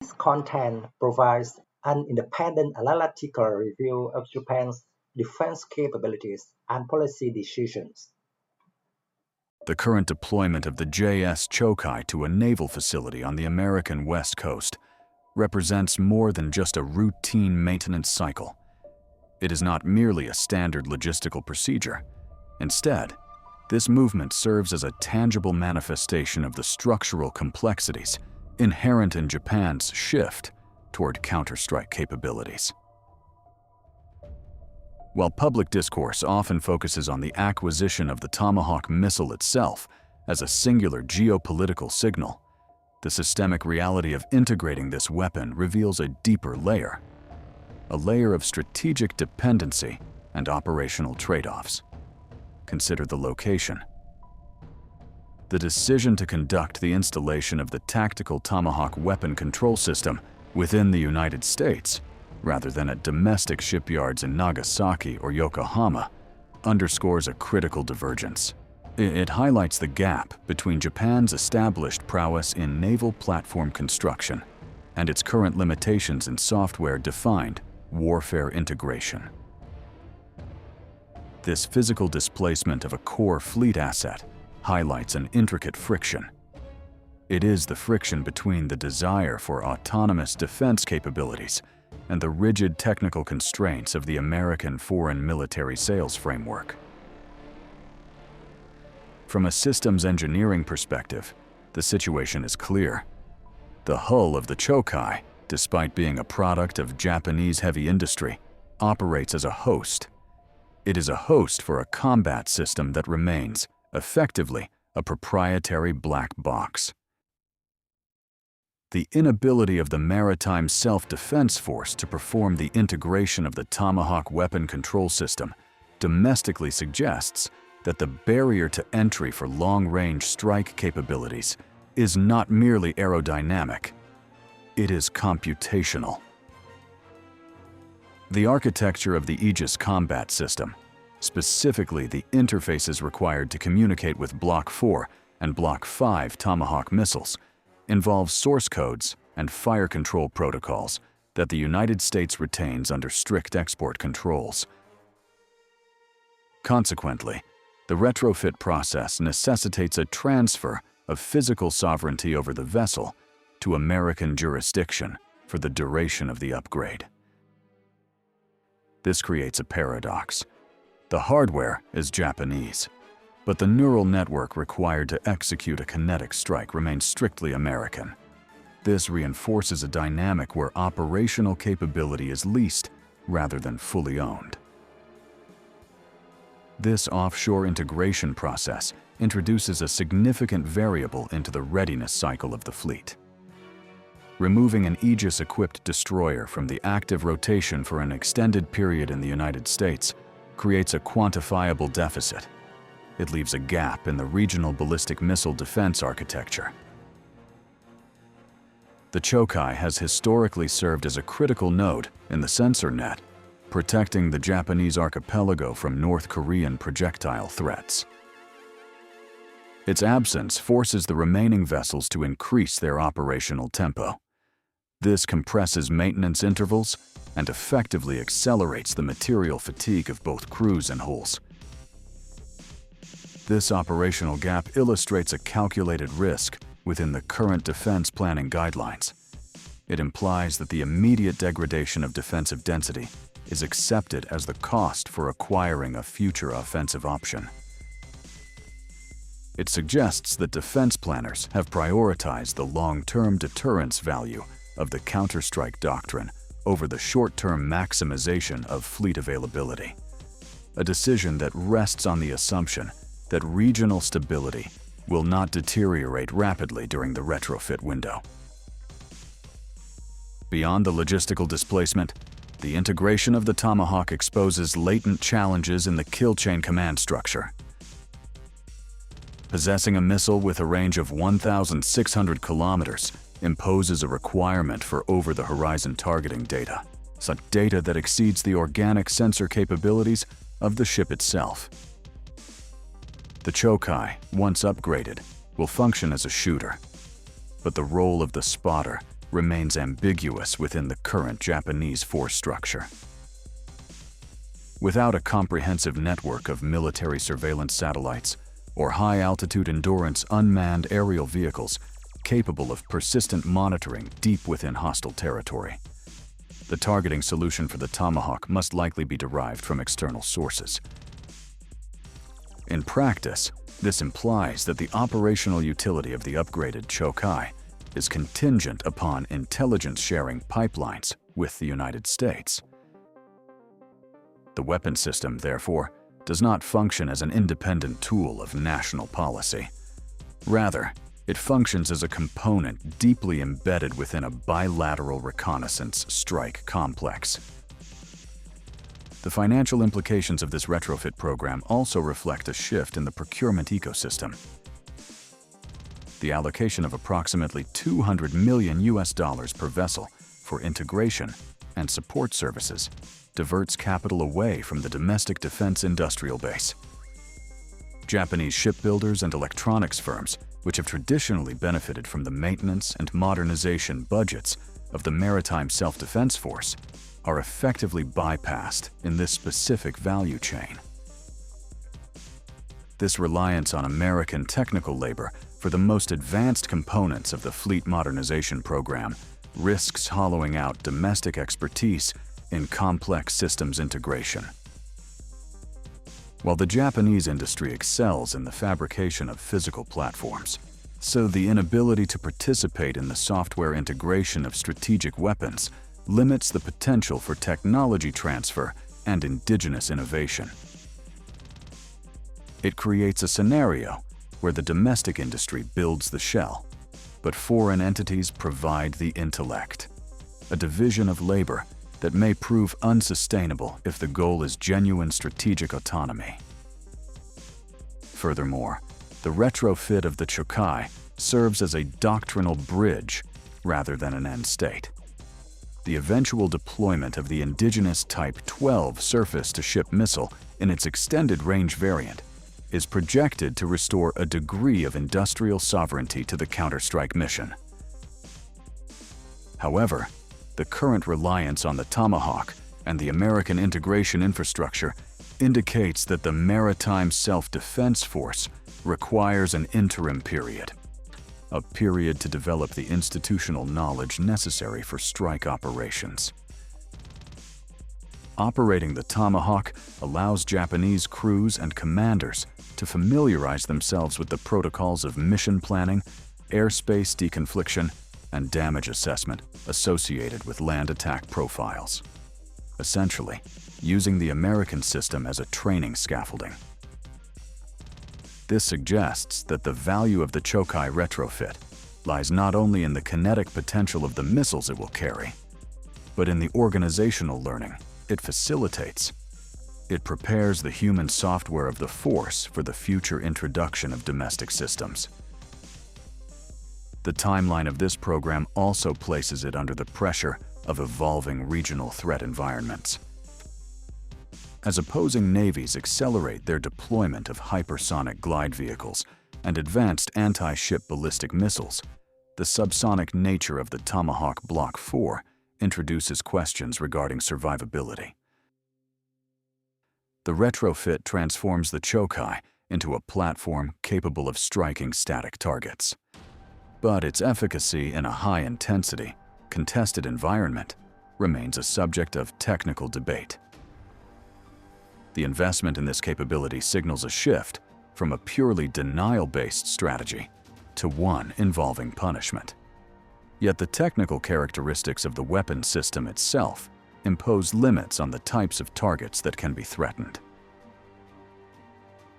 This content provides an independent analytical review of Japan's defense capabilities and policy decisions. The current deployment of the JS Chokai to a naval facility on the American West Coast represents more than just a routine maintenance cycle. It is not merely a standard logistical procedure. Instead, this movement serves as a tangible manifestation of the structural complexities inherent in Japan's shift toward counterstrike capabilities. While public discourse often focuses on the acquisition of the Tomahawk missile itself as a singular geopolitical signal, the systemic reality of integrating this weapon reveals a deeper layer, a layer of strategic dependency and operational trade-offs. Consider the location. The decision to conduct the installation of the tactical Tomahawk Weapon Control System within the United States, rather than at domestic shipyards in Nagasaki or Yokohama, underscores a critical divergence. It highlights the gap between Japan's established prowess in naval platform construction and its current limitations in software-defined warfare integration. This physical displacement of a core fleet asset highlights an intricate friction. It is the friction between the desire for autonomous defense capabilities and the rigid technical constraints of the American foreign military sales framework. From a systems engineering perspective, the situation is clear. The hull of the Chokai, despite being a product of Japanese heavy industry, operates as a host. It is a host for a combat system that remains, effectively, a proprietary black box. The inability of the Maritime Self-Defense Force to perform the integration of the Tomahawk Weapon Control System domestically suggests that the barrier to entry for long-range strike capabilities is not merely aerodynamic, it is computational. The architecture of the Aegis combat system, specifically the interfaces required to communicate with Block 4 and Block 5 Tomahawk missiles, involves source codes and fire control protocols that the United States retains under strict export controls. Consequently, the retrofit process necessitates a transfer of physical sovereignty over the vessel to American jurisdiction for the duration of the upgrade. This creates a paradox. The hardware is Japanese, but the neural network required to execute a kinetic strike remains strictly American. This reinforces a dynamic where operational capability is leased rather than fully owned. This offshore integration process introduces a significant variable into the readiness cycle of the fleet. Removing an Aegis-equipped destroyer from the active rotation for an extended period in the United States creates a quantifiable deficit. It leaves a gap in the regional ballistic missile defense architecture. The Chokai has historically served as a critical node in the sensor net, protecting the Japanese archipelago from North Korean projectile threats. Its absence forces the remaining vessels to increase their operational tempo. This compresses maintenance intervals and effectively accelerates the material fatigue of both crews and hulls. This operational gap illustrates a calculated risk within the current defense planning guidelines. It implies that the immediate degradation of defensive density is accepted as the cost for acquiring a future offensive option. It suggests that defense planners have prioritized the long-term deterrence value of the Counterstrike doctrine over the short-term maximization of fleet availability, a decision that rests on the assumption that regional stability will not deteriorate rapidly during the retrofit window. Beyond the logistical displacement, the integration of the Tomahawk exposes latent challenges in the kill chain command structure. Possessing a missile with a range of 1,600 kilometers imposes a requirement for over-the-horizon targeting data, such data that exceeds the organic sensor capabilities of the ship itself. The Chokai, once upgraded, will function as a shooter, but the role of the spotter remains ambiguous within the current Japanese force structure. Without a comprehensive network of military surveillance satellites or high-altitude endurance unmanned aerial vehicles capable of persistent monitoring deep within hostile territory, the targeting solution for the Tomahawk must likely be derived from external sources. In practice, this implies that the operational utility of the upgraded Chokai is contingent upon intelligence-sharing pipelines with the United States. The weapon system, therefore, does not function as an independent tool of national policy. Rather, it functions as a component deeply embedded within a bilateral reconnaissance strike complex. The financial implications of this retrofit program also reflect a shift in the procurement ecosystem. The allocation of approximately $200 million per vessel for integration and support services diverts capital away from the domestic defense industrial base. Japanese shipbuilders and electronics firms, which have traditionally benefited from the maintenance and modernization budgets of the Maritime Self-Defense Force, are effectively bypassed in this specific value chain. This reliance on American technical labor for the most advanced components of the fleet modernization program risks hollowing out domestic expertise in complex systems integration. While the Japanese industry excels in the fabrication of physical platforms, so the inability to participate in the software integration of strategic weapons limits the potential for technology transfer and indigenous innovation. It creates a scenario where the domestic industry builds the shell, but foreign entities provide the intellect, a division of labor that may prove unsustainable if the goal is genuine strategic autonomy. Furthermore, the retrofit of the Chokai serves as a doctrinal bridge rather than an end state. The eventual deployment of the indigenous Type 12 surface-to-ship missile in its extended range variant is projected to restore a degree of industrial sovereignty to the Counterstrike mission. However, the current reliance on the Tomahawk and the American integration infrastructure indicates that the Maritime Self-Defense Force requires an interim period, a period to develop the institutional knowledge necessary for strike operations. Operating the Tomahawk allows Japanese crews and commanders to familiarize themselves with the protocols of mission planning, airspace deconfliction, and damage assessment associated with land attack profiles, essentially using the American system as a training scaffolding. This suggests that the value of the Chokai retrofit lies not only in the kinetic potential of the missiles it will carry, but in the organizational learning it facilitates. It prepares the human software of the force for the future introduction of domestic systems. The timeline of this program also places it under the pressure of evolving regional threat environments. As opposing navies accelerate their deployment of hypersonic glide vehicles and advanced anti-ship ballistic missiles, the subsonic nature of the Tomahawk Block 4 introduces questions regarding survivability. The retrofit transforms the Chokai into a platform capable of striking static targets. But its efficacy in a high-intensity, contested environment remains a subject of technical debate. The investment in this capability signals a shift from a purely denial-based strategy to one involving punishment. Yet the technical characteristics of the weapon system itself impose limits on the types of targets that can be threatened.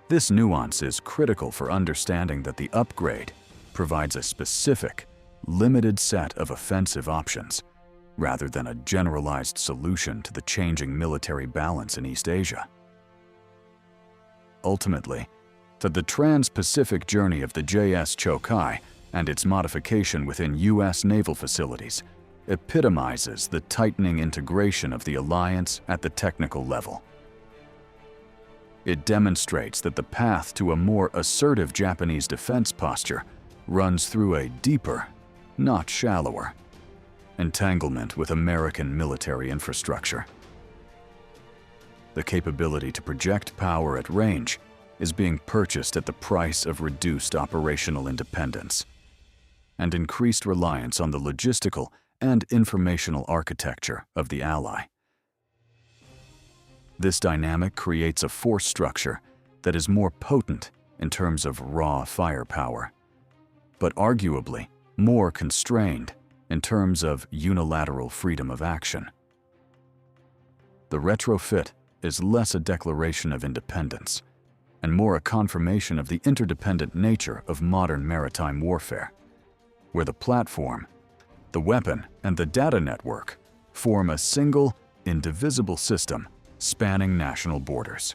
This nuance is critical for understanding that the upgrade provides a specific, limited set of offensive options, rather than a generalized solution to the changing military balance in East Asia. Ultimately, the trans-Pacific journey of the JS Chokai and its modification within U.S. naval facilities epitomizes the tightening integration of the alliance at the technical level. It demonstrates that the path to a more assertive Japanese defense posture runs through a deeper, not shallower, entanglement with American military infrastructure. The capability to project power at range is being purchased at the price of reduced operational independence and increased reliance on the logistical and informational architecture of the ally. This dynamic creates a force structure that is more potent in terms of raw firepower, but arguably more constrained in terms of unilateral freedom of action. The retrofit is less a declaration of independence and more a confirmation of the interdependent nature of modern maritime warfare, where the platform, the weapon, and the data network form a single, indivisible system spanning national borders.